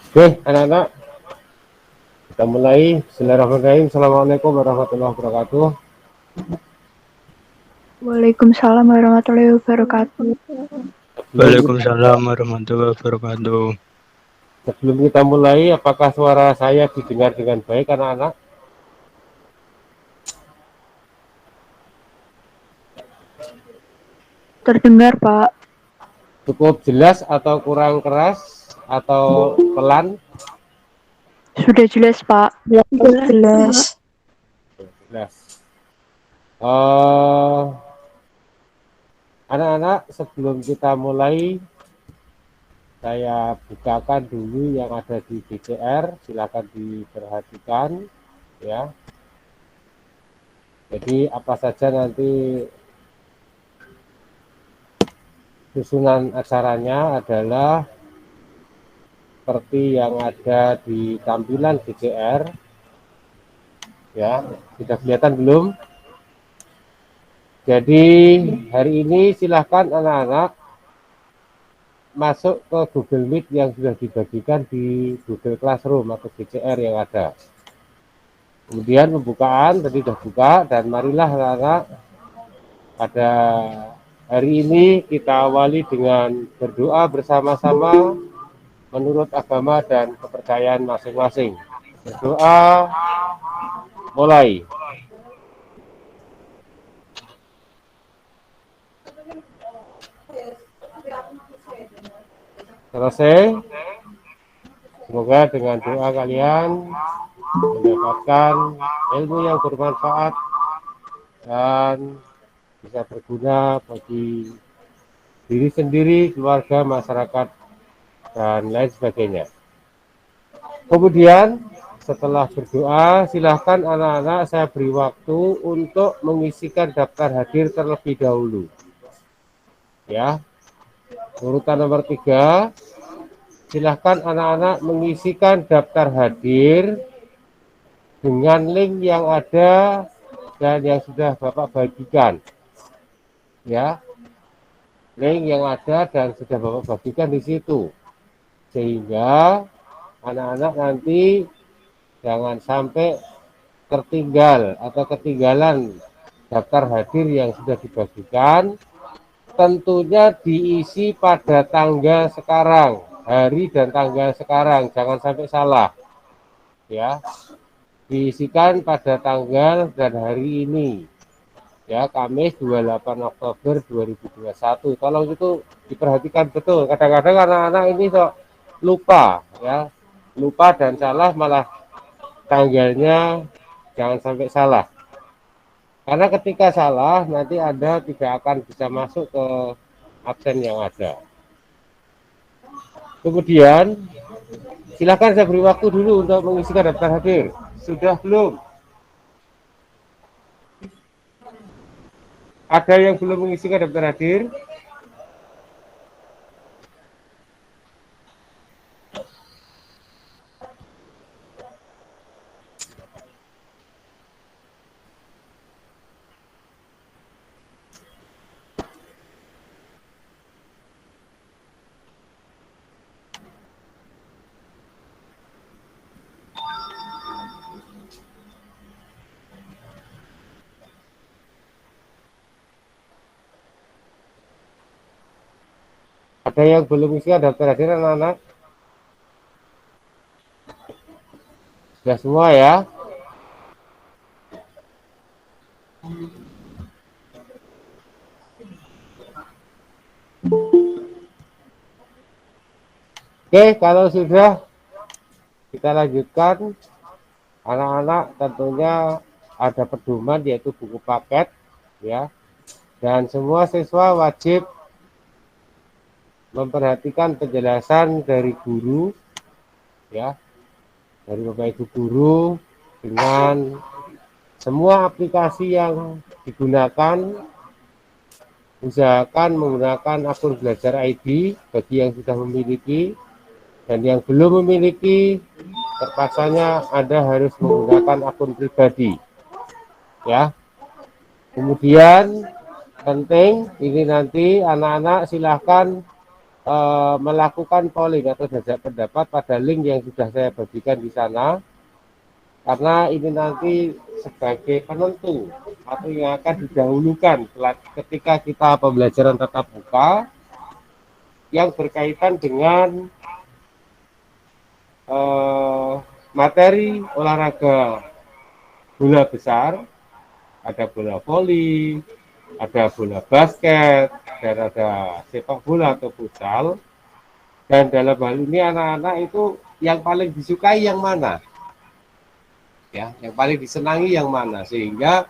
Oke, anak-anak, kita mulai. Bismillahirrahmanirrahim. Assalamualaikum warahmatullahi wabarakatuh. Waalaikumsalam warahmatullahi wabarakatuh. Waalaikumsalam warahmatullahi wabarakatuh. Sebelum kita mulai, apakah suara saya didengar dengan baik, anak-anak? Terdengar, Pak. Cukup jelas atau kurang keras atau pelan? Sudah jelas, Pak. Jelas. Jelas. Anak-anak, sebelum kita mulai, saya bukakan dulu yang ada di BCR. Silakan diperhatikan, ya. Jadi apa saja nanti susunan acaranya adalah seperti yang ada di tampilan BCR, ya. Sudah kelihatan belum? Jadi hari ini silahkan anak-anak masuk ke Google Meet yang sudah dibagikan di Google Classroom atau BCR yang ada. Kemudian pembukaan tadi sudah buka, dan marilah anak-anak pada hari ini kita awali dengan berdoa bersama-sama menurut agama dan kepercayaan masing-masing. Berdoa mulai. Selesai. Semoga dengan doa kalian mendapatkan ilmu yang bermanfaat dan bisa berguna bagi diri sendiri, keluarga, masyarakat, dan lain sebagainya. Kemudian setelah berdoa, silahkan anak-anak saya beri waktu untuk mengisikan daftar hadir terlebih dahulu. Ya, urutan nomor 3, silahkan anak-anak mengisikan daftar hadir dengan link yang ada dan yang sudah Bapak bagikan. Ya, link yang ada dan sudah Bapak bagikan di situ. Sehingga anak-anak nanti jangan sampai tertinggal atau ketinggalan daftar hadir yang sudah dibagikan. Tentunya diisi pada tanggal sekarang, hari dan tanggal sekarang, jangan sampai salah. Ya, diisikan pada tanggal dan hari ini. Ya, Kamis 28 Oktober 2021. Tolong itu diperhatikan betul. Kadang-kadang anak-anak ini kok lupa, ya. Lupa dan salah, malah tanggalnya jangan sampai salah. Karena ketika salah, nanti Anda tidak akan bisa masuk ke absen yang ada. Kemudian, silakan saya beri waktu dulu untuk mengisikan daftar hadir. Sudah belum? Ada yang belum mengisikan daftar hadir? Ada yang belum mengisikan daftar hadir, anak-anak? Sudah semua ya? Oke, kalau sudah, kita lanjutkan. Anak-anak tentunya ada pedoman, yaitu buku paket, ya. Dan semua siswa wajib memperhatikan penjelasan dari guru, ya, dari Bapak Ibu guru, dengan semua aplikasi yang digunakan. Usahakan menggunakan akun belajar ID bagi yang sudah memiliki, dan yang belum memiliki terpaksanya Anda harus menggunakan akun pribadi, ya. Kemudian penting ini nanti anak-anak silahkan melakukan polling atau jajak pendapat pada link yang sudah saya bagikan di sana, karena ini nanti sebagai penentu atau yang akan didahulukan ketika kita pembelajaran tatap muka yang berkaitan dengan materi olahraga bola besar, ada bola voli, ada bola basket, dan ada sepak bola atau futsal. Dan dalam hal ini anak-anak itu yang paling disukai yang mana? Ya, yang paling disenangi yang mana? Sehingga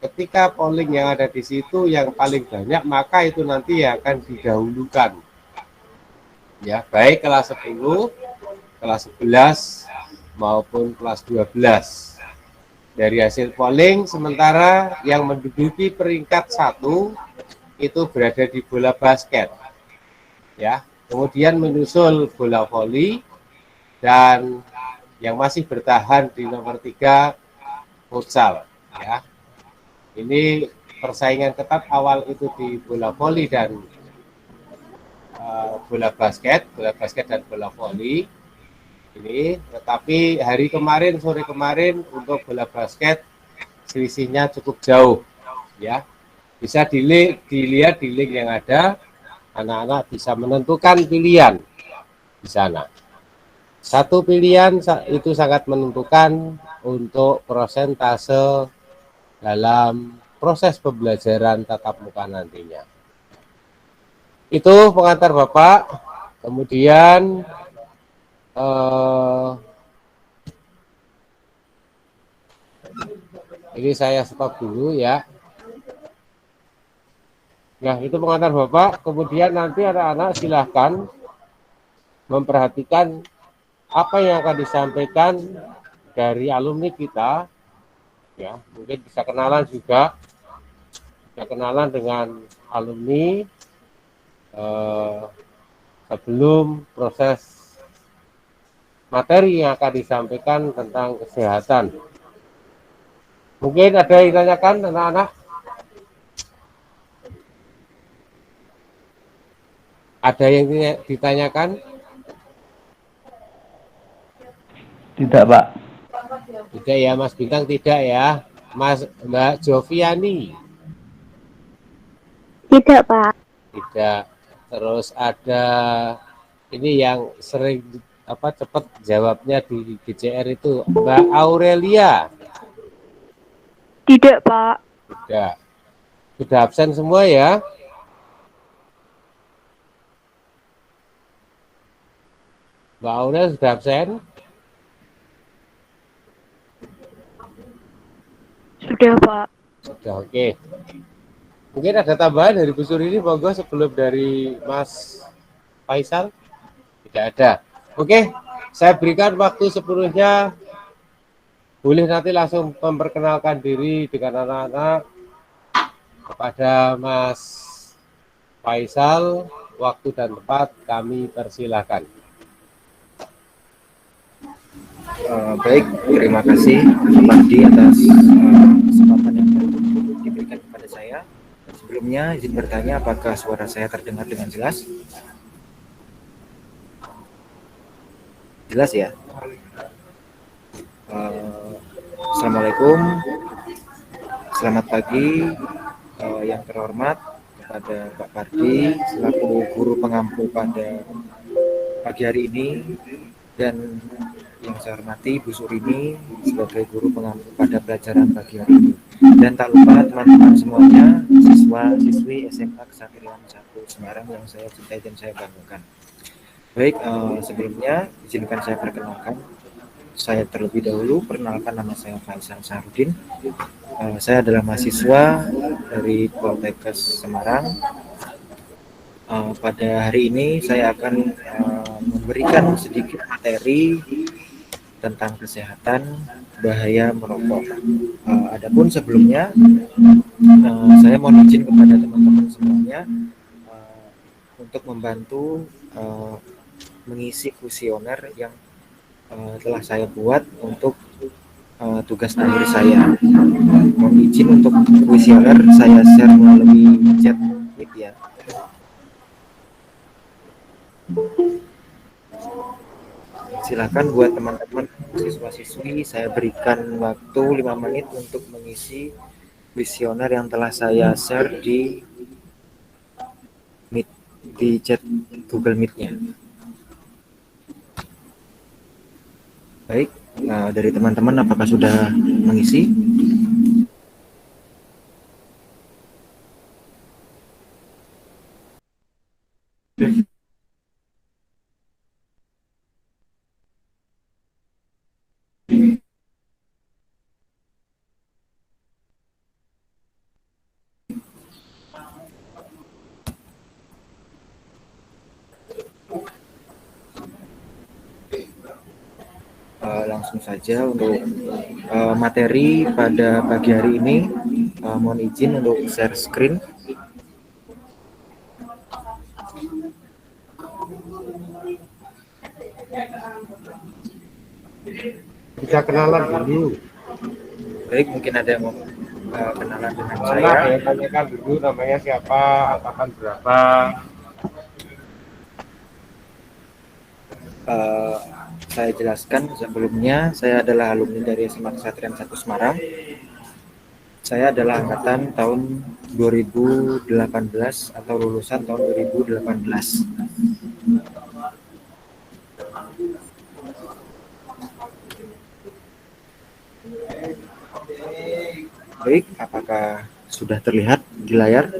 ketika polling yang ada di situ yang paling banyak, maka itu nanti akan didahulukan. Ya, baik kelas 10, kelas 11 maupun kelas 12. Dari hasil polling, sementara yang menduduki peringkat 1 itu berada di bola basket. Ya, kemudian menyusul bola voli, dan yang masih bertahan di nomor 3 futsal. Ya, ini persaingan ketat awal itu di bola voli dan bola basket dan bola voli ini, tetapi hari kemarin, sore kemarin untuk bola basket selisihnya cukup jauh, ya. Bisa dilihat di link yang ada, anak-anak bisa menentukan pilihan di sana. Satu pilihan itu sangat menentukan untuk persentase dalam proses pembelajaran tatap muka nantinya. Itu pengantar Bapak. Kemudian ini saya stop dulu ya. Nah, itu pengantar Bapak. Kemudian nanti anak-anak silahkan memperhatikan apa yang akan disampaikan dari alumni kita. Ya, mungkin bisa kenalan juga. Bisa kenalan dengan alumni sebelum proses materi yang akan disampaikan tentang kesehatan. Mungkin ada yang ditanyakan anak-anak? Ada yang ditanyakan? Tidak, Pak. Tidak ya, Mas Bintang, tidak ya. Mbak Joviani? Tidak, Pak. Tidak. Terus ada ini yang sering cepat jawabnya di GCR itu, Mbak Aurelia? Tidak, Pak. Tidak. Sudah absen semua ya? Mbak Aurelia sudah absen? Sudah, Pak. Sudah, oke. Mungkin ada tambahan dari Bu Suri ini, monggo, sebelum dari Mas Faisal? Tidak ada. Oke, saya berikan waktu sepenuhnya. Boleh nanti langsung memperkenalkan diri dengan anak-anak. Kepada Mas Faisal, waktu dan tempat kami persilahkan. Baik, terima kasih Pak Di atas kesempatan yang diberikan kepada saya. Sebelumnya izin bertanya, apakah suara saya terdengar dengan jelas? Jelas ya? Assalamualaikum, selamat pagi yang terhormat kepada Pak Pardi selaku guru pengampu pada pagi hari ini, dan yang saya hormati Bu Surini sebagai guru pengampu pada pelajaran pagi hari ini. Dan tak lupa teman-teman semuanya, siswa-siswi SMA Kesaktian 1 Semarang yang saya cintai dan saya banggakan. Baik, sebelumnya izinkan saya perkenalkan. Saya terlebih dahulu perkenalkan, nama saya Faisal Sahrudin. Saya adalah mahasiswa dari Poltekkes Semarang. Pada hari ini saya akan memberikan sedikit materi tentang kesehatan bahaya merokok. Adapun sebelumnya saya mohon izin kepada teman-teman semuanya untuk membantu mengisi kuesioner yang telah saya buat untuk tugas akhir saya. Mohon izin untuk kuesioner saya share melalui chat ya. Silakan buat teman-teman siswa-siswi, saya berikan waktu 5 menit untuk mengisi kuesioner yang telah saya share di Meet, di chat Google Meet-nya. Baik, dari teman-teman apakah sudah mengisi? Langsung saja untuk materi pada pagi hari ini, mohon izin untuk share screen. Bisa kenalan dulu. Baik, mungkin ada yang mau kenalan dengan Mana saya. ya, tanyakan dulu namanya siapa, angkatan berapa. Saya jelaskan sebelumnya, saya adalah alumni dari SMA Kesatria 1 Semarang. Saya adalah angkatan tahun 2018 atau lulusan tahun 2018. Baik, apakah sudah terlihat di layar?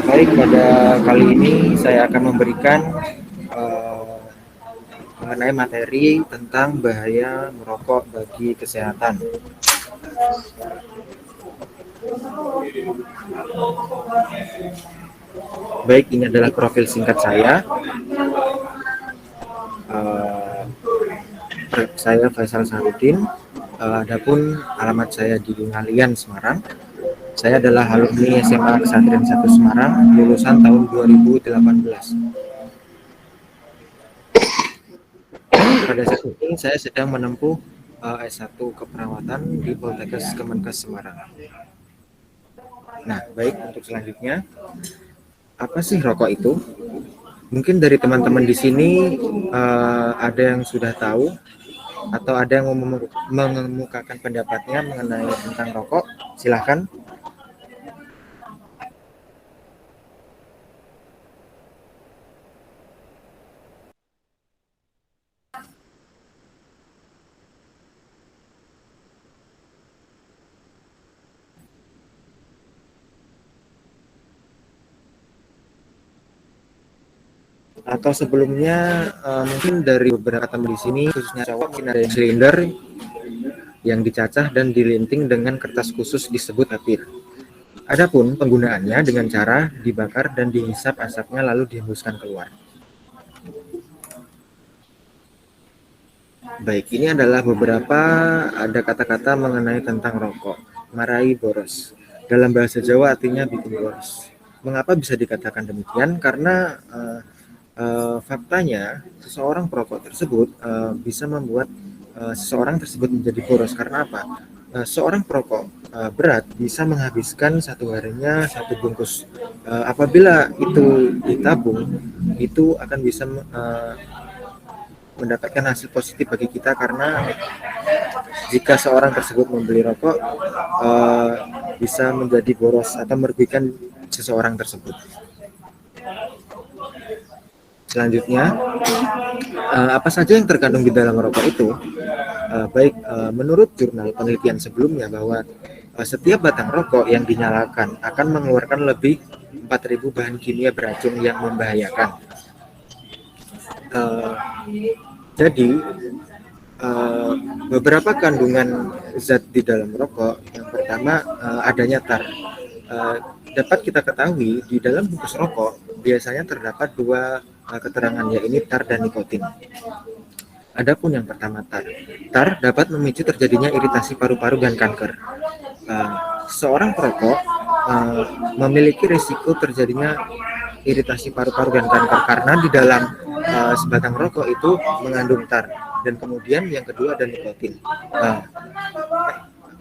Baik, pada kali ini saya akan memberikan mengenai materi tentang bahaya merokok bagi kesehatan. Baik, ini adalah profil singkat saya. Saya Faisal Sarudin. Adapun alamat saya di Ngalian, Semarang. Saya adalah alumni SMA Kesatria 1 Semarang, lulusan tahun 2018. Pada saat ini saya sedang menempuh S1 keperawatan di Poltekkes Kemenkes Semarang. Nah, baik, untuk selanjutnya, apa sih rokok itu? Mungkin dari teman-teman di sini ada yang sudah tahu atau ada yang mengemukakan pendapatnya mengenai tentang rokok. Silahkan. Atau sebelumnya mungkin dari beberapa teman di sini, khususnya cowok, mungkin ada yang silinder yang dicacah dan dilinting dengan kertas khusus disebut tapir. Adapun penggunaannya dengan cara dibakar dan dihisap asapnya lalu dihembuskan keluar. Baik, ini adalah beberapa ada kata-kata mengenai tentang rokok. Marai boros. Dalam bahasa Jawa artinya bikin boros. Mengapa bisa dikatakan demikian? Karena faktanya seseorang perokok tersebut bisa membuat seseorang tersebut menjadi boros. Karena apa? Seorang perokok berat bisa menghabiskan satu harinya 1 bungkus. Apabila itu ditabung, itu akan bisa mendapatkan hasil positif bagi kita, karena jika seorang tersebut membeli rokok bisa menjadi boros atau merugikan seseorang tersebut. Selanjutnya, apa saja yang terkandung di dalam rokok itu? Baik, menurut jurnal penelitian sebelumnya bahwa setiap batang rokok yang dinyalakan akan mengeluarkan lebih 4.000 bahan kimia beracun yang membahayakan. Jadi, beberapa kandungan zat di dalam rokok. Yang pertama, adanya tar. Dapat kita ketahui di dalam bungkus rokok biasanya terdapat 2 keterangan, yaitu tar dan nikotin. Adapun yang pertama tar dapat memicu terjadinya iritasi paru-paru dan kanker. Seorang perokok memiliki risiko terjadinya iritasi paru-paru dan kanker karena di dalam sebatang rokok itu mengandung tar, dan kemudian yang kedua ada nikotin.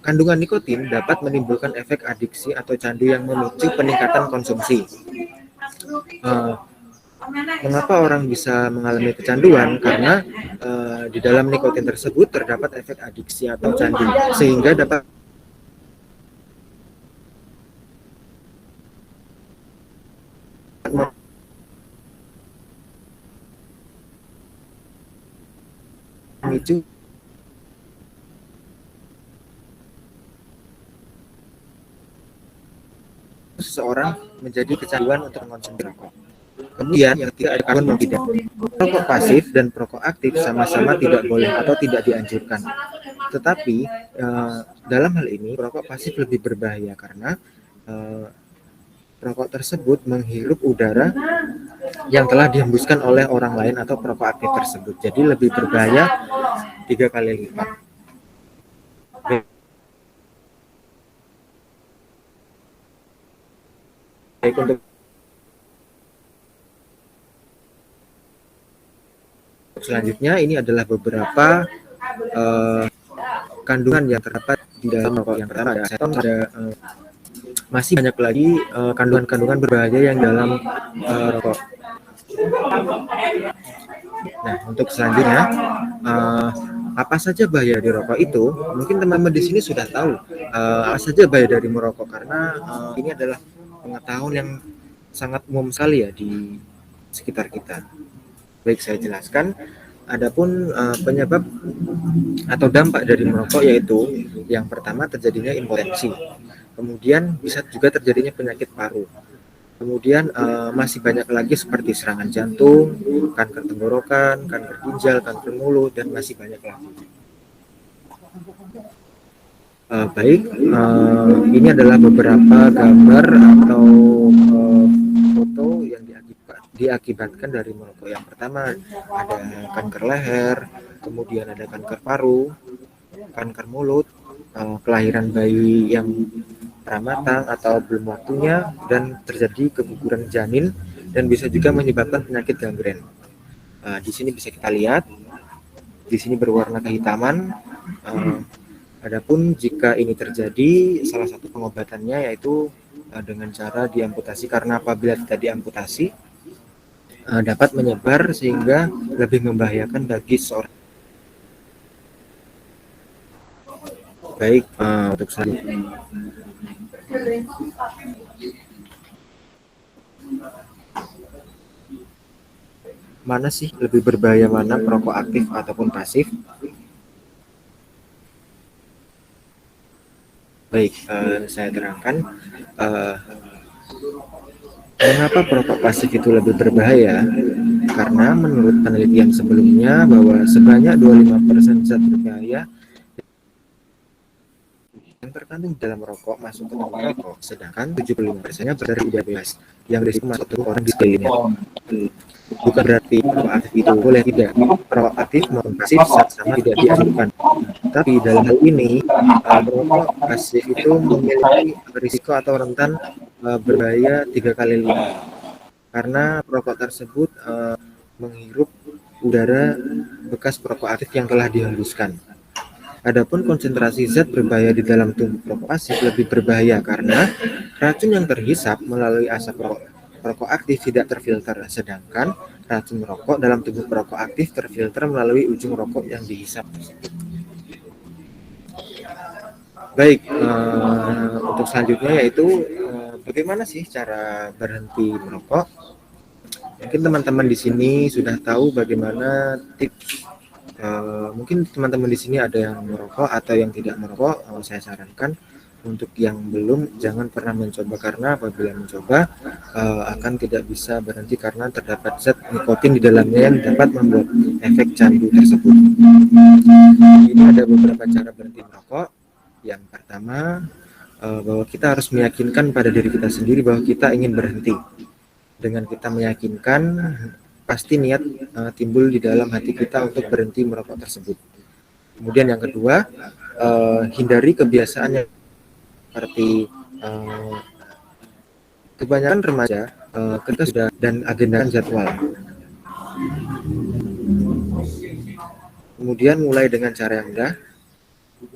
kandungan nikotin dapat menimbulkan efek adiksi atau candu yang memicu peningkatan konsumsi. Mengapa orang bisa mengalami kecanduan? Karena di dalam nikotin tersebut terdapat efek adiksi atau candu, sehingga dapat memicu seseorang menjadi kecanduan untuk mengonsumsi rokok. Kemudian yang ketiga ada karbon monoksida. Perokok pasif dan perokok aktif sama-sama tidak boleh atau tidak dianjurkan. Tetapi dalam hal ini perokok pasif lebih berbahaya karena perokok tersebut menghirup udara yang telah dihembuskan oleh orang lain atau perokok aktif tersebut. Jadi lebih berbahaya 3 kali lipat. Baik, untuk selanjutnya ini adalah beberapa kandungan yang terdapat di dalam rokok. Yang pertama ada aseton, ada masih banyak lagi kandungan-kandungan berbahaya yang dalam rokok. Nah, untuk selanjutnya apa saja bahaya di rokok itu? Mungkin teman-teman di sini sudah tahu apa saja bahaya dari merokok, karena ini adalah pengetahuan yang sangat umum sekali ya di sekitar kita. Baik, saya jelaskan. Adapun penyebab atau dampak dari merokok yaitu yang pertama terjadinya impotensi, kemudian bisa juga terjadinya penyakit paru, kemudian masih banyak lagi seperti serangan jantung, kanker tenggorokan, kanker ginjal, kanker mulut, dan masih banyak lagi. Baik, ini adalah beberapa gambar atau foto yang diakibatkan dari merokok. Yang pertama ada kanker leher, kemudian ada kanker paru, kanker mulut, kelahiran bayi yang pramatang atau belum waktunya, dan terjadi keguguran janin, dan bisa juga menyebabkan penyakit gangren. Di sini bisa kita lihat, di sini berwarna kehitaman. Adapun jika ini terjadi, salah satu pengobatannya yaitu dengan cara diamputasi, karena apabila tidak diamputasi dapat menyebar sehingga lebih membahayakan bagi seorang. Baik, untuk selanjutnya. Mana sih lebih berbahaya, mana perokok aktif ataupun pasif? Baik, saya terangkan mengapa perokok pasif itu lebih berbahaya. Karena menurut penelitian sebelumnya bahwa sebanyak 25% zat berbahaya yang terkandung dalam rokok masuk ke tubuh rokok, sedangkan 75%-nya berasal dari bebas yang berisiko masuk tubuh orang di sekelilingnya. Bukan berarti perokok aktif itu boleh, tidak. Perokok aktif maupun pasif sama tidak dianjurkan. Tapi dalam hal ini perokok pasif itu memiliki risiko atau rentan berbahaya 3 kali lipat, karena perokok tersebut menghirup udara bekas perokok aktif yang telah dihembuskan. Adapun konsentrasi zat berbahaya di dalam tubuh perokok pasif lebih berbahaya karena racun yang terhisap melalui asap perokok aktif tidak terfilter, sedangkan racun rokok dalam tubuh perokok aktif terfilter melalui ujung rokok yang dihisap. Baik, untuk selanjutnya yaitu bagaimana sih cara berhenti merokok? Mungkin teman-teman di sini sudah tahu bagaimana tips. Mungkin teman-teman di sini ada yang merokok atau yang tidak merokok. Saya sarankan untuk yang belum, jangan pernah mencoba, karena apabila mencoba akan tidak bisa berhenti karena terdapat zat nikotin di dalamnya yang dapat membuat efek candu tersebut. Ini ada beberapa cara berhenti merokok. Yang pertama, bahwa kita harus meyakinkan pada diri kita sendiri bahwa kita ingin berhenti. Dengan kita meyakinkan, pasti niat timbul di dalam hati kita untuk berhenti merokok tersebut. Kemudian yang kedua, hindari kebiasaan yang seperti kebanyakan remaja ketika sudah dan agendakan jadwal. Kemudian mulai dengan cara yang mudah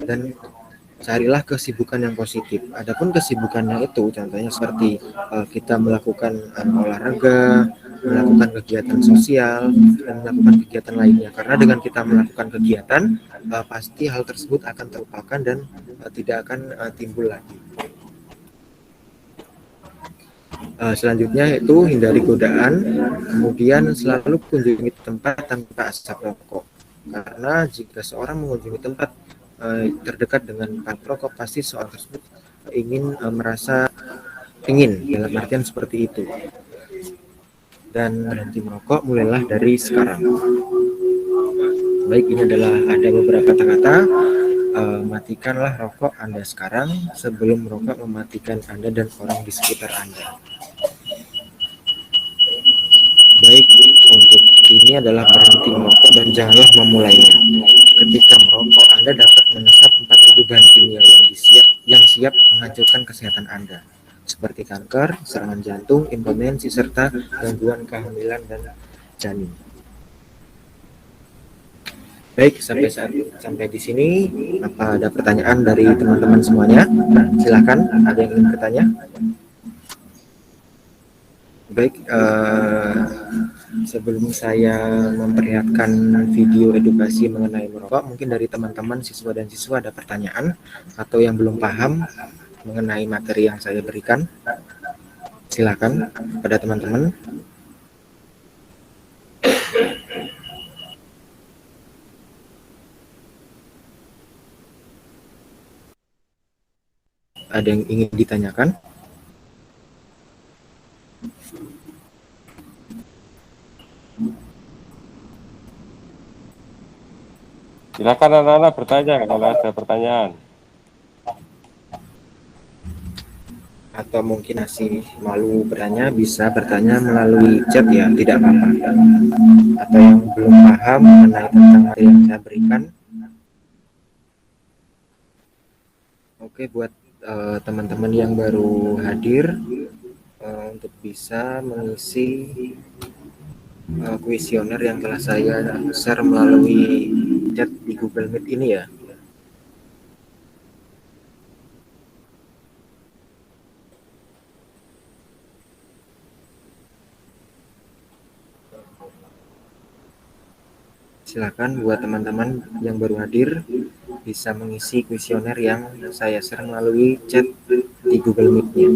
dan carilah kesibukan yang positif. Adapun kesibukannya itu contohnya seperti kita melakukan olahraga, melakukan kegiatan sosial, dan melakukan kegiatan lainnya. Karena dengan kita melakukan kegiatan, pasti hal tersebut akan terlupakan dan tidak akan timbul lagi. Selanjutnya itu hindari godaan, kemudian selalu kunjungi tempat tanpa asap rokok. Karena jika seorang mengunjungi tempat terdekat dengan asap rokok, pasti seorang tersebut ingin dalam artian seperti itu. Dan berhenti merokok mulailah dari sekarang. Baik, ini adalah ada beberapa kata-kata. Matikanlah rokok Anda sekarang sebelum rokok mematikan Anda dan orang di sekitar Anda. Baik, untuk ini adalah berhenti merokok dan janganlah memulainya. Ketika merokok, Anda dapat menyesap 4.000 bahan kimia yang siap menghancurkan kesehatan Anda, seperti kanker, serangan jantung, impotensi, serta gangguan kehamilan dan janin. Baik, sampai di sini. Apa ada pertanyaan dari teman-teman semuanya? Silakan, ada yang ingin bertanya? Baik, sebelum saya memperlihatkan video edukasi mengenai merokok, mungkin dari teman-teman siswa dan siswa ada pertanyaan atau yang belum paham mengenai materi yang saya berikan. Silakan pada teman-teman. Ada yang ingin ditanyakan? Silakan anak-anak bertanya kalau ada pertanyaan. Atau mungkin masih malu bertanya, bisa bertanya melalui chat ya, tidak apa-apa. Atau yang belum paham mengenai tentang materi yang saya berikan. Oke, buat teman-teman yang baru hadir, untuk bisa mengisi kuesioner yang telah saya share melalui chat di Google Meet ini ya. Silakan buat teman-teman yang baru hadir bisa mengisi kuesioner yang saya share melalui chat di Google Meet-nya.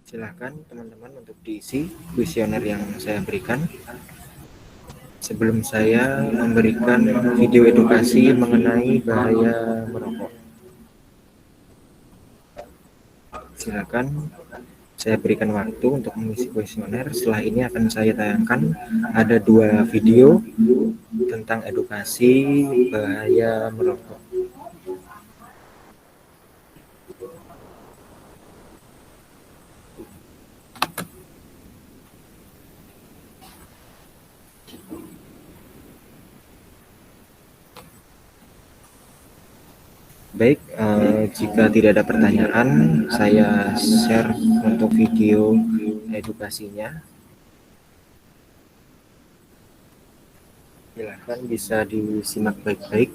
Silakan teman-teman untuk diisi kuesioner yang saya berikan. Sebelum saya memberikan video edukasi mengenai bahaya merokok. Silakan saya berikan waktu untuk mengisi kuesioner. Setelah ini akan saya tayangkan ada 2 video tentang edukasi bahaya merokok. Baik, jika tidak ada pertanyaan, saya share untuk video edukasinya. Silakan bisa disimak baik-baik.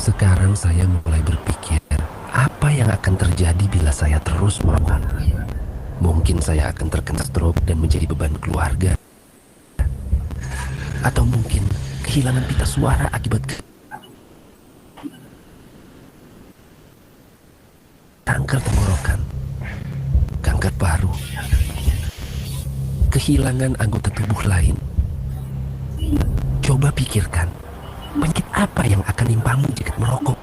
Sekarang saya mulai berpikir, apa yang akan terjadi bila saya terus merokok? Mungkin saya akan terkena stroke dan menjadi beban keluarga. Atau mungkin kehilangan pita suara akibat kanker tenggorokan, kanker paru, kehilangan anggota tubuh lain. Coba pikirkan, penyakit apa yang akan nimpamu jika merokok?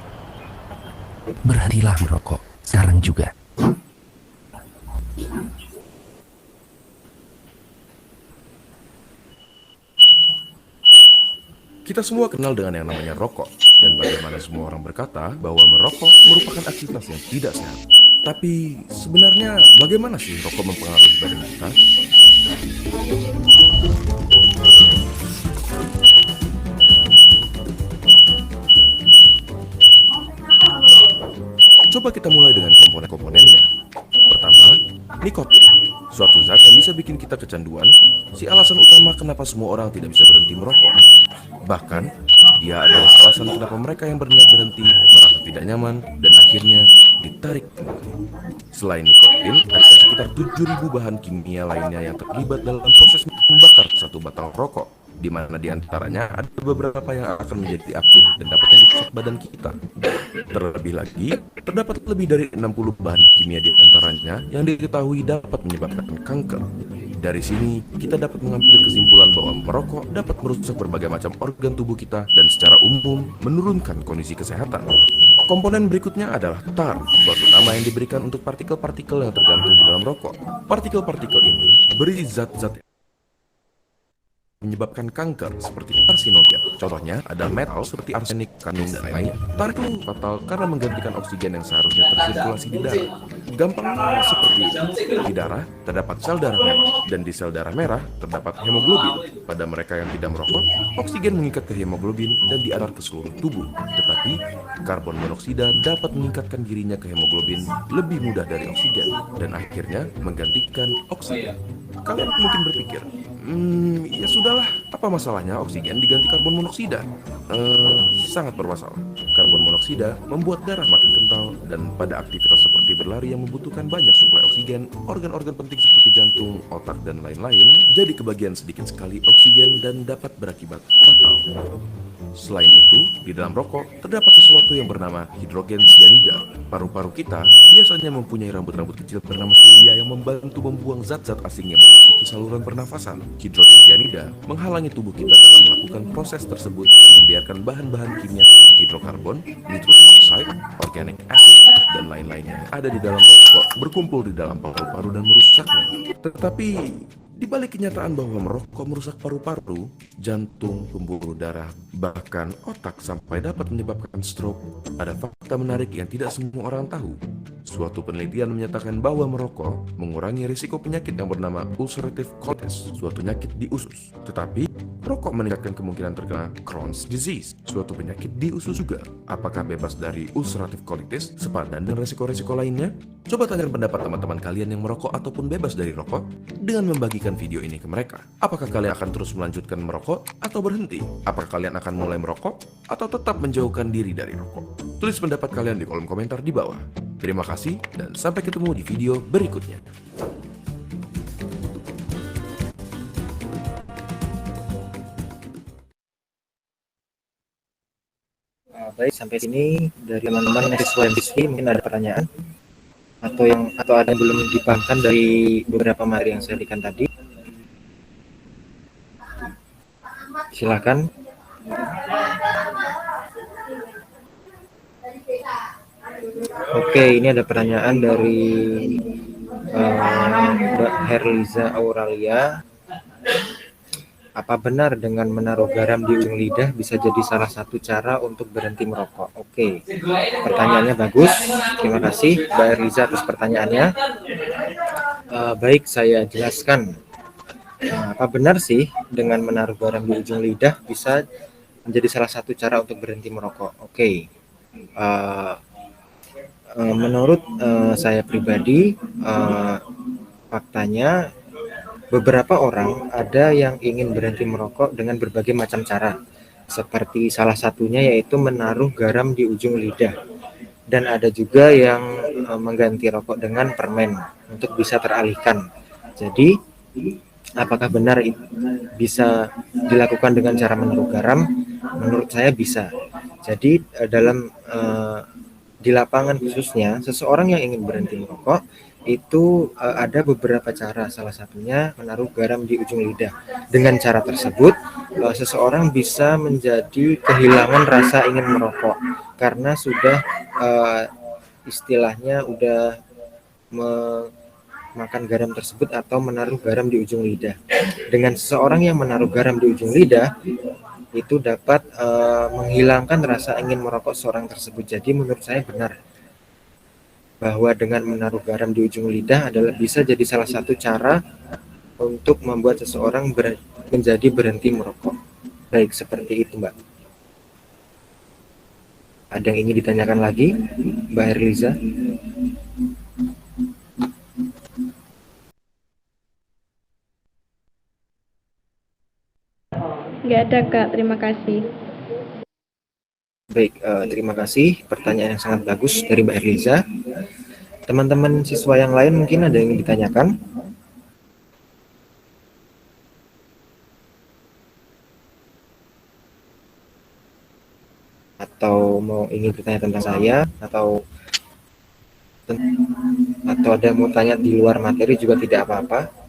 Berhentilah merokok sekarang juga. Kita semua kenal dengan yang namanya rokok, dan bagaimana semua orang berkata bahwa merokok merupakan aktivitas yang tidak sehat. Tapi sebenarnya bagaimana sih rokok mempengaruhi badan kita? Coba kita mulai dengan komponen-komponennya. Pertama, nikotin. Suatu zat yang bisa bikin kita kecanduan, si alasan utama kenapa semua orang tidak bisa berhenti merokok. Bahkan, dia adalah alasan kenapa mereka yang berniat berhenti merasa tidak nyaman dan akhirnya ditarik kembali. Selain nikotin, ada sekitar 7.000 bahan kimia lainnya yang terlibat dalam proses membakar satu batang rokok, di mana diantaranya ada beberapa yang akan menjadi aktif dan dapat merusak badan kita. Terlebih lagi, terdapat lebih dari 60 bahan kimia di antaranya yang diketahui dapat menyebabkan kanker. Dari sini, kita dapat mengambil kesimpulan bahwa merokok dapat merusak berbagai macam organ tubuh kita dan secara umum menurunkan kondisi kesehatan. Komponen berikutnya adalah tar, suatu nama yang diberikan untuk partikel-partikel yang tergantung di dalam rokok. Partikel-partikel ini berisi zat-zat menyebabkan kanker seperti karsinogen. Contohnya ada metal seperti arsenik, kadmium, dan lainnya. Tar itu fatal karena menggantikan oksigen yang seharusnya tersirkulasi di darah. Gampangnya seperti ini. Di darah terdapat sel darah merah, dan di sel darah merah terdapat hemoglobin. Pada mereka yang tidak merokok, oksigen mengikat ke hemoglobin dan diantar ke seluruh tubuh. Tetapi karbon monoksida dapat meningkatkan dirinya ke hemoglobin lebih mudah dari oksigen dan akhirnya menggantikan oksigen. Kalian mungkin berpikir, ya sudahlah, apa masalahnya oksigen diganti karbon monoksida? Sangat bermasalah. Karbon monoksida membuat darah makin kental dan pada aktivitas seperti berlari yang membutuhkan banyak suplai oksigen, organ-organ penting seperti jantung, otak, dan lain-lain jadi kebagian sedikit sekali oksigen dan dapat berakibat fatal. Selain itu, di dalam rokok terdapat sesuatu yang bernama hidrogen cyanida. Paru-paru kita biasanya mempunyai rambut-rambut kecil bernama silia yang membantu membuang zat-zat asing yang memasuki saluran pernafasan. Hidrogen cyanida menghalangi tubuh kita dalam melakukan proses tersebut dan membiarkan bahan-bahan kimia seperti hidrokarbon, nitrous oxide, organic acid, dan lain-lainnya yang ada di dalam rokok berkumpul di dalam paru-paru dan merusaknya. Tetapi di balik kenyataan bahwa merokok merusak paru-paru, jantung, pembuluh darah, bahkan otak sampai dapat menyebabkan stroke, ada fakta menarik yang tidak semua orang tahu. Suatu penelitian menyatakan bahwa merokok mengurangi risiko penyakit yang bernama ulcerative colitis, suatu penyakit di usus. Tetapi, rokok meningkatkan kemungkinan terkena Crohn's disease, suatu penyakit di usus juga. Apakah bebas dari ulcerative colitis sepadan dengan risiko-risiko lainnya? Coba tanyakan pendapat teman-teman kalian yang merokok ataupun bebas dari rokok dengan membagikan video ini ke mereka. Apakah kalian akan terus melanjutkan merokok atau berhenti? Apakah kalian akan mulai merokok atau tetap menjauhkan diri dari rokok? Tulis pendapat kalian di kolom komentar di bawah. Terima kasih dan sampai ketemu di video berikutnya. Baik, sampai sini dari teman-teman siswa dan siswi mungkin ada pertanyaan atau ada yang belum dipahamkan dari beberapa materi yang saya berikan tadi. Silakan. Oke, ini ada pertanyaan dari Mbak Herliza Auralia. Apa benar dengan menaruh garam di ujung lidah bisa jadi salah satu cara untuk berhenti merokok? Oke, pertanyaannya bagus. Terima kasih Mbak Herliza atas pertanyaannya. Baik, saya jelaskan. Apa benar sih dengan menaruh garam di ujung lidah bisa menjadi salah satu cara untuk berhenti merokok? Oke. Menurut saya pribadi, faktanya beberapa orang ada yang ingin berhenti merokok dengan berbagai macam cara. Seperti salah satunya yaitu menaruh garam di ujung lidah. Dan ada juga yang mengganti rokok dengan permen untuk bisa teralihkan. Jadi, apakah benar bisa dilakukan dengan cara menaruh garam? Menurut saya bisa. Jadi di lapangan khususnya, seseorang yang ingin berhenti merokok itu ada beberapa cara, salah satunya menaruh garam di ujung lidah. Dengan cara tersebut, seseorang bisa menjadi kehilangan rasa ingin merokok karena sudah istilahnya udah makan garam tersebut atau menaruh garam di ujung lidah. Dengan seseorang yang menaruh garam di ujung lidah, itu dapat menghilangkan rasa ingin merokok seorang tersebut. Jadi menurut saya benar bahwa dengan menaruh garam di ujung lidah adalah bisa jadi salah satu cara untuk membuat seseorang menjadi berhenti merokok. Baik, seperti itu Mbak. Ada yang ingin ditanyakan lagi, Mbak Herliza? Nggak ada, Kak. Terima kasih. Baik, terima kasih. Pertanyaan yang sangat bagus dari Mbak Herliza. Teman-teman siswa yang lain mungkin ada yang ingin ditanyakan? Atau mau ingin bertanya tentang saya? Atau ada yang mau tanya di luar materi juga tidak apa-apa?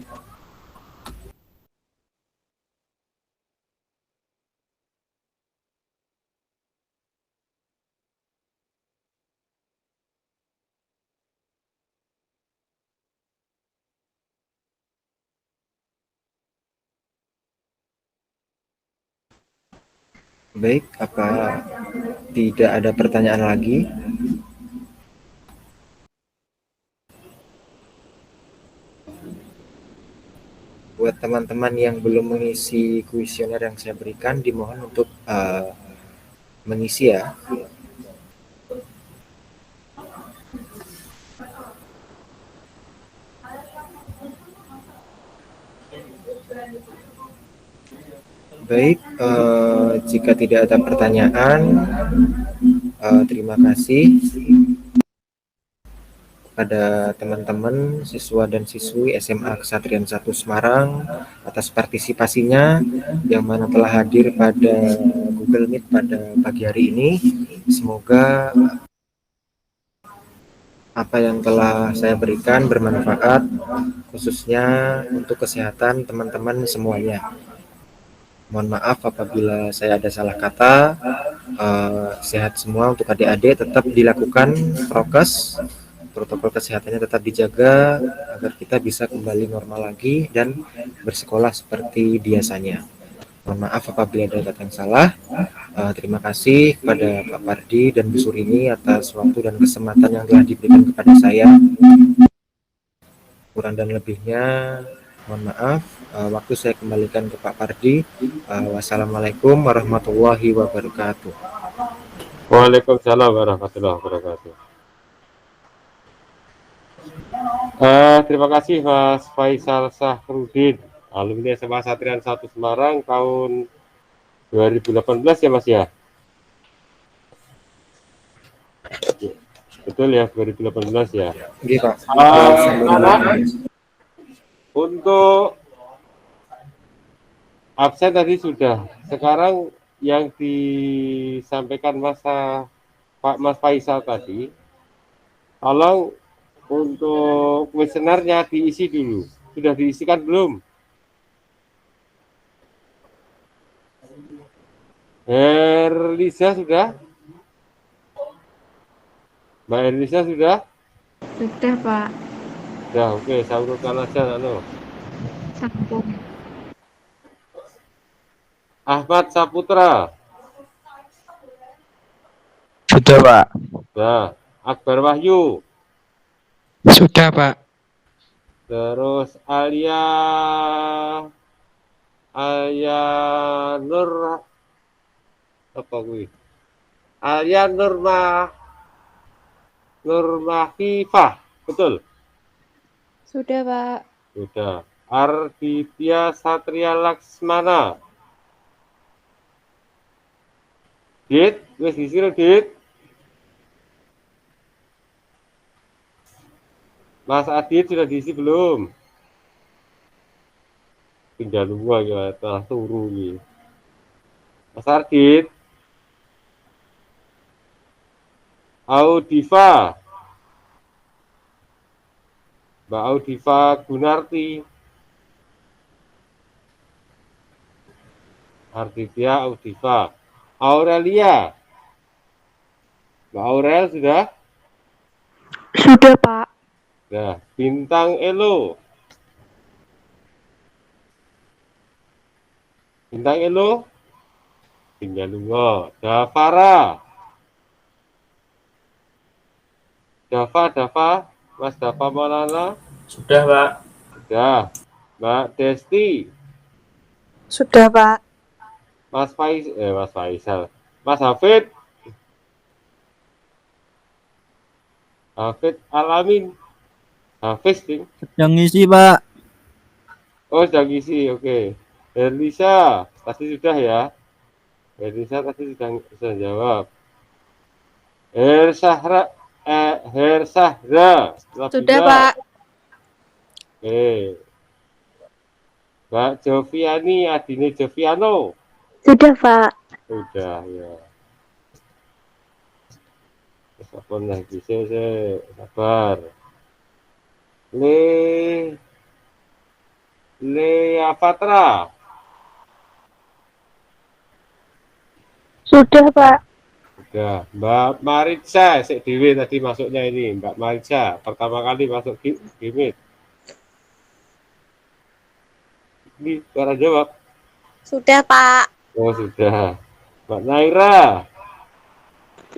Baik, apa tidak ada pertanyaan lagi? Buat teman-teman yang belum mengisi kuesioner yang saya berikan, dimohon untuk mengisi ya. Baik, jika tidak ada pertanyaan, terima kasih kepada teman-teman siswa dan siswi SMA Kesatrian 1 Semarang atas partisipasinya yang mana telah hadir pada Google Meet pada pagi hari ini. Semoga apa yang telah saya berikan bermanfaat, khususnya untuk kesehatan teman-teman semuanya. Mohon maaf apabila saya ada salah kata. Sehat semua untuk adik-adik, tetap dilakukan prokes, protokol kesehatannya tetap dijaga agar kita bisa kembali normal lagi dan bersekolah seperti biasanya. Mohon maaf apabila ada kata yang salah. Terima kasih kepada Pak Pardi dan Bu Surini atas waktu dan kesempatan yang telah diberikan kepada saya. Kurang dan lebihnya mohon maaf. Waktu saya kembalikan ke Pak Pardi. Wassalamualaikum warahmatullahi wabarakatuh. Waalaikumsalam warahmatullahi wabarakatuh. Terima kasih Mas Faisal Sahrudin, alumni SMA Satrian 1 Semarang tahun 2018 ya Mas ya? Betul ya, 2018 ya? Oke Pak. Untuk absen tadi sudah. Sekarang yang disampaikan Mas Faisal tadi, tolong untuk kuesionernya diisi dulu. Sudah diisikan belum? Herlisa sudah? Mbak Herlisa sudah? Sudah, Pak. Sudah, oke. Saya urutkan aja. Sambung. Ahmad Saputra. Sudah, Pak. Sudah. Akbar Wahyu. Sudah, Pak. Terus Alia Nur apa gue? Alia Nurmahifah, betul? Sudah, Pak. Sudah. Arditya Satria Laksmana. Dit, wis diisi lho, Dit. Mas Adit sudah diisi belum? Tinggal dua ya, telah turu nih. Mas Adit. Audiva. Mbak Audiva Gunarti. Arditya Audiva. Aurelia. Mbak Aurel sudah? Sudah, Pak. Nah, Bintang Elo. Bintang Elo. tinggal lunga. Davara. Dava, Mas Dava Maulana. Sudah, Pak. Sudah. Mbak Desti. Sudah, Pak. Mas Faisal. Mas Hafid. Hafid Alamin. Hafiz, Ding. Sedang ngisi, Pak. Oh, sudah ngisi, oke. Herlisa, pasti sudah ya. Herlisa tadi sudah jawab. Hersahra. Sudah, Pak. Oke. Mbak Joviani, Adine Joviano. Sudah, Pak. Sudah, ya. Apa lagi? Saya sabar. Lea Fatra. Sudah, Pak. Sudah. Mbak Maritza, Dewi tadi masuknya ini. Mbak Maritza, pertama kali masuk Gimit. Ini suara jawab. Sudah, Pak. Oh, sudah. Mbak Naira.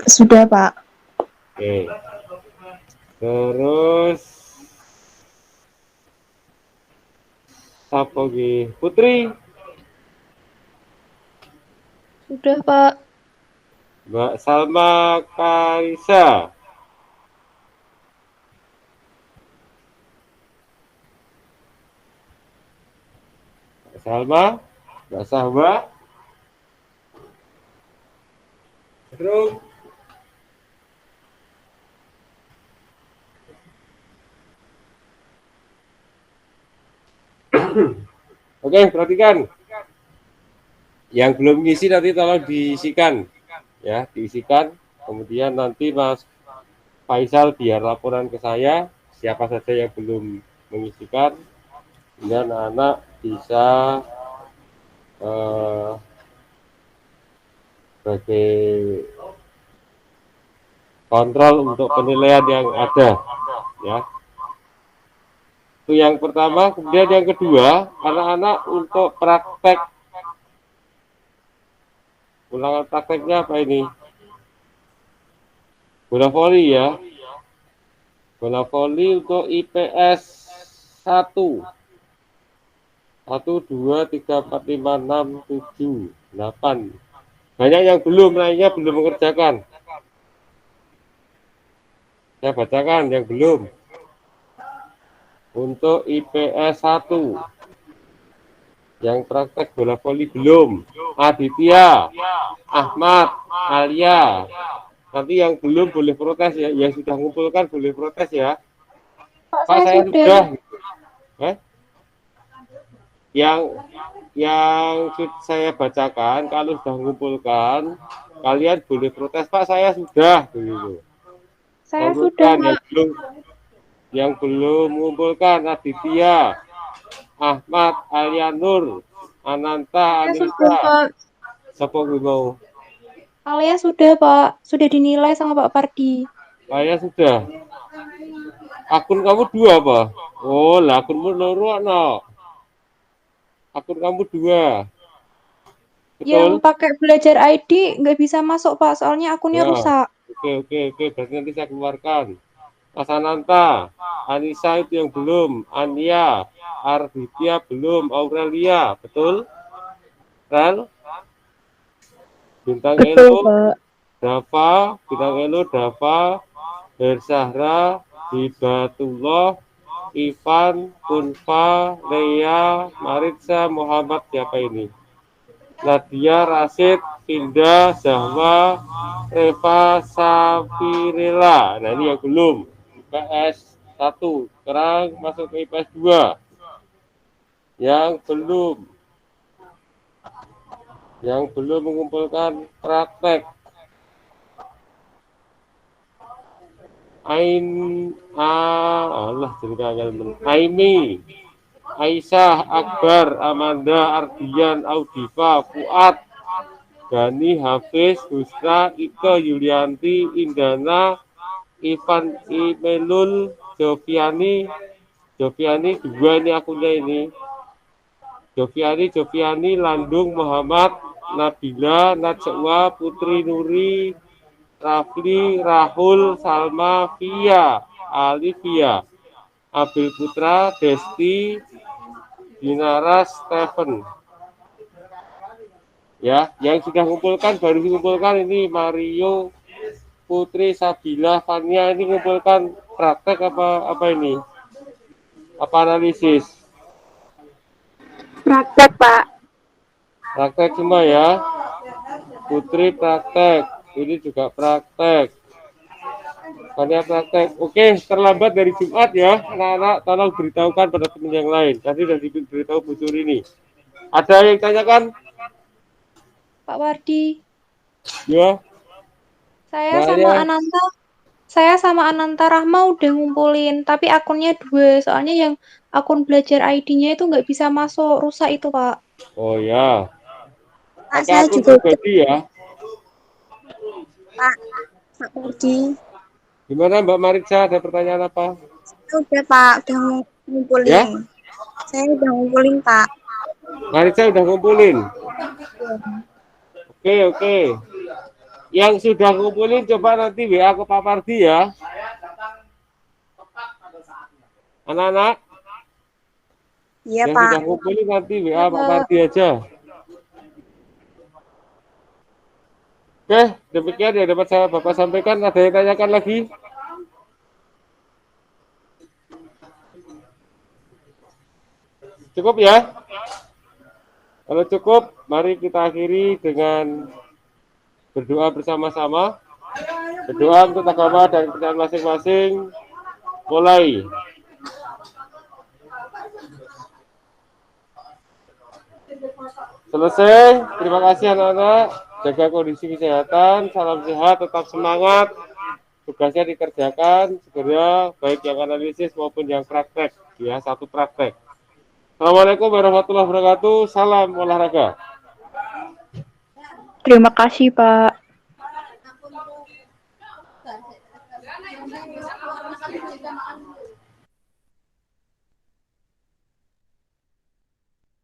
Sudah, Pak. Oke. Terus siapa lagi? Putri. Sudah, Pak. Mbak Salma Kaisa. Mbak Salma. Mbak Sahwa. Terus oke, perhatikan. Yang belum ngisi nanti tolong diisikan. Ya, diisikan. Kemudian nanti Mas Faisal biar laporan ke saya siapa saja yang belum mengisikan. Dan anak-anak bisa sebagai kontrol untuk penilaian yang ada. Ya. Itu yang pertama, kemudian yang kedua, anak-anak untuk praktek. Ulangan prakteknya apa ini? Bola voli ya. Bola voli untuk IPS 1. 1, 2, 3, 4, 5, 6, 7, 8. Banyak yang belum, lainnya belum mengerjakan. Saya bacakan yang belum. Untuk IPS 1 yang praktek bola voli belum. Aditya, Ahmad, Alia. Nanti yang belum boleh protes ya. Yang sudah mengumpulkan boleh protes ya. Pak, Pak, saya sudah. Yang saya bacakan kalau sudah mengumpulkan kalian boleh protes. Pak, saya sudah begitu. Saya sudah, Pak. Yang belum mengumpulkan Aditya, Ahmad, Alianur, Ananta, Saya sudah, Anissa. Pak. Siapa gue mau? Alia sudah, Pak. Sudah dinilai sama Pak Pardi. Saya sudah. Akun kamu 2 apa? Oh, lah akunmu loro no. Akun kamu 2. Yang Betul? pakai belajar ID nggak bisa masuk, Pak. Soalnya akunnya Ya. rusak. Oke. Berarti nanti saya keluarkan. Mas Ananta, Anissa itu yang belum. Ania, Arditya belum. Aurelia, betul? Rel? Bintang Elo, Dava, Bintang Elo, Dava, Bersahra, Hibatullah, Ivan, Kunfa, Lea, Maritza, Muhammad, siapa ini? Nadia, Rasid, Finda, Zahwa, Reva, Safirila. Nah, ini yang belum. IPS 1. Sekarang masuk ke IPS 2. Yang belum mengumpulkan praktek. Aimi, Aisyah, Akbar, Amanda, Ardian, Audifa, Fuad, Gani, Hafiz, Husna, Ika, Yulianti, Indana, Ivan, Imelul, Joviani 2 ini akunnya ini. Joviani, Landung, Muhammad, Nabila, Najwa, Putri Nuri, Rafli, Rahul, Salma, Via, Alivia, Abil Putra, Desti, Dinara, Stephen. Ya, yang sudah ngumpulkan baru dikumpulkan ini Mario, Putri, Sabila, Fania, ini ngumpulkan praktek apa ini? Apa analisis? Praktek, Pak. Praktek semua ya. Putri praktek, ini juga praktek. Fania praktek. Oke, terlambat dari Jumat ya, anak-anak tolong beritahukan pada teman yang lain. Tadi sudah diberitahu Bu Suri ini. Ada yang tanyakan? Pak Wardi. Ya. Saya sama Ananta Rahma udah ngumpulin, tapi akunnya 2. Soalnya yang akun belajar ID-nya itu nggak bisa masuk, rusak itu, Pak. Oh ya. Pak, Pakai saya akun juga pribadi ya. Pak Wardi. Gimana Mbak Maritza, ada pertanyaan apa? Udah Pak, udah ngumpulin. Ya? Saya udah ngumpulin Pak. Maritza udah ngumpulin. Oke. Yang sudah ngumpulin coba nanti WA ke Pak Pardi ya. Anak-anak. Iya Yang Pak. sudah ngumpulin nanti WA Pak Pardi aja. Oke, demikian yang dapat saya Bapak sampaikan. Ada yang tanyakan lagi? Cukup ya? Kalau cukup, mari kita akhiri dengan berdoa bersama-sama. Berdoa untuk agama dan kepercayaan masing-masing. Mulai. Selesai. Terima kasih anak-anak. Jaga kondisi kesehatan. Salam sehat, tetap semangat. Tugasnya dikerjakan segera, baik yang analisis maupun yang praktek. Ya, satu praktek. Assalamualaikum warahmatullahi wabarakatuh. Salam olahraga. Terima kasih, Pak.